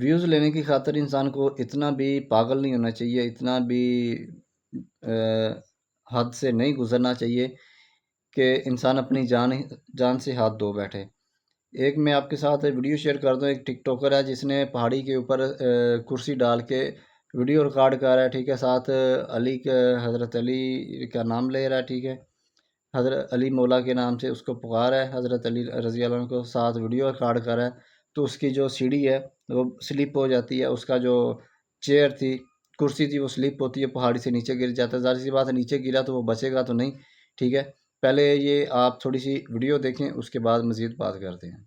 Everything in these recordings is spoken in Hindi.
व्यूज़ लेने की खातिर इंसान को इतना भी पागल नहीं होना चाहिए, इतना भी हद से नहीं गुज़रना चाहिए कि इंसान अपनी जान से हाथ धो बैठे। एक मैं आपके साथ वीडियो शेयर कर दूँ, एक टिकटॉकर है जिसने पहाड़ी के ऊपर कुर्सी डाल के वीडियो रिकॉर्ड कर रहा है, ठीक है? साथ अली के हज़रत अली का नाम ले रहा है, ठीक है? हज़रत अली मौला के नाम से उसको पुकार है, हज़रत अली रज़ी अल्लाह अन्हु को, साथ वीडियो रिकॉर्ड कर रहा है। तो उसकी जो सीढ़ी है वो स्लिप हो जाती है, उसका जो चेयर थी, कुर्सी थी, वो स्लिप होती है, पहाड़ी से नीचे गिर जाता है। ज़ाहिर-सी बात है, नीचे गिरा तो वो बचेगा तो नहीं, ठीक है? पहले ये आप थोड़ी-सी वीडियो देखें, उसके बाद मज़ीद बात करते हैं।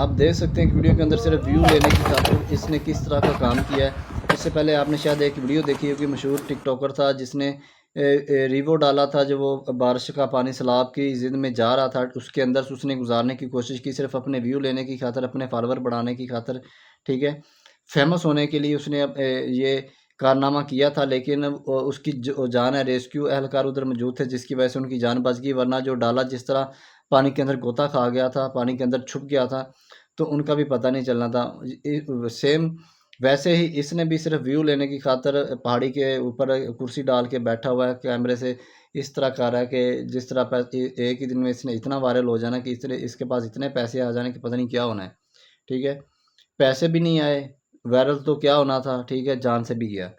आप देख सकते हैं कि वीडियो के अंदर सिर्फ व्यू लेने की खातिर इसने किस तरह का काम किया है। इससे पहले आपने शायद एक वीडियो देखी होगी, मशहूर टिकटॉकर था जिसने रिवो डाला था, जो वो बारिश का पानी सैलाब की ज़िद में जा रहा था, उसके अंदर से उसने गुजारने की कोशिश की, सिर्फ अपने व्यू लेने की खातिर, अपने फॉलोवर बढ़ाने की खातिर, ठीक है? फेमस होने के लिए उसने ये कारनामा किया था, लेकिन उसकी जो जान है, रेस्क्यू एहलकार उधर मौजूद थे जिसकी वजह से उनकी जान बच गई, वरना जो डाला जिस तरह पानी के अंदर गोता खा गया था, पानी के अंदर छुप गया था, तो उनका भी पता नहीं चलना था। सेम वैसे ही इसने भी सिर्फ व्यू लेने की खातिर पहाड़ी के ऊपर कुर्सी डाल के बैठा हुआ है, कैमरे से इस तरह कर रहा है कि जिस तरह एक ही दिन में इसने इतना वायरल हो जाना कि इसके पास इतने पैसे आ जाने कि पता नहीं क्या होना है, ठीक है? पैसे भी नहीं आए, वायरल तो क्या होना था, ठीक है? जान से भी गया।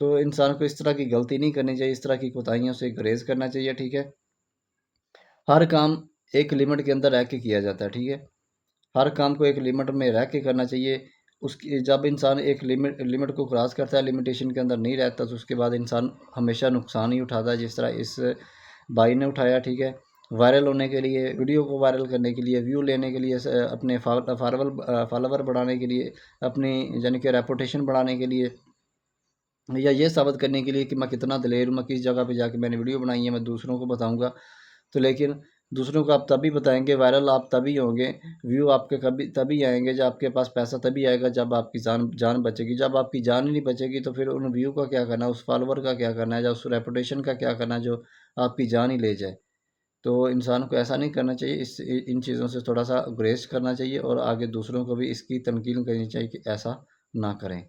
तो इंसान को इस तरह की गलती नहीं करनी चाहिए, इस तरह की कोताहियों से गुरेज़ करना चाहिए, ठीक है? हर काम एक लिमिट के अंदर रह के किया जाता है, ठीक है? हर काम को एक लिमिट में रह के करना चाहिए। उसकी जब इंसान एक लिमिट को क्रॉस करता है, लिमिटेशन के अंदर नहीं रहता, तो उसके बाद इंसान हमेशा नुकसान ही उठाता है, जिस तरह इस भाई ने उठाया, ठीक है? वायरल होने के लिए, वीडियो को वायरल करने के लिए, व्यू लेने के लिए, अपने फॉलोवर बढ़ाने के लिए, अपनी यानी कि रेपुटेशन बढ़ाने के लिए, या ये साबित करने के लिए कि मैं कितना दिलेर हूँ, मैं किस जगह पे जाके मैंने वीडियो बनाई है, मैं दूसरों को बताऊँगा। तो लेकिन दूसरों को आप तभी बताएँगे, वायरल आप तभी होंगे, व्यू आपके कभी तभी आएँगे, जब आपके पास पैसा तभी आएगा, जब आपकी जान जान बचेगी। जब आपकी जान ही नहीं बचेगी तो फिर उन व्यू का क्या करना है, उस फॉलोवर का क्या करना है, या उस रेपुटेशन का क्या करना है जो आपकी जान ही ले जाए। तो इंसान को ऐसा नहीं करना चाहिए, इन चीज़ों से थोड़ा-सा गुरेज़ करना चाहिए और आगे दूसरों को भी इसकी तनकील करनी चाहिए कि ऐसा ना करें।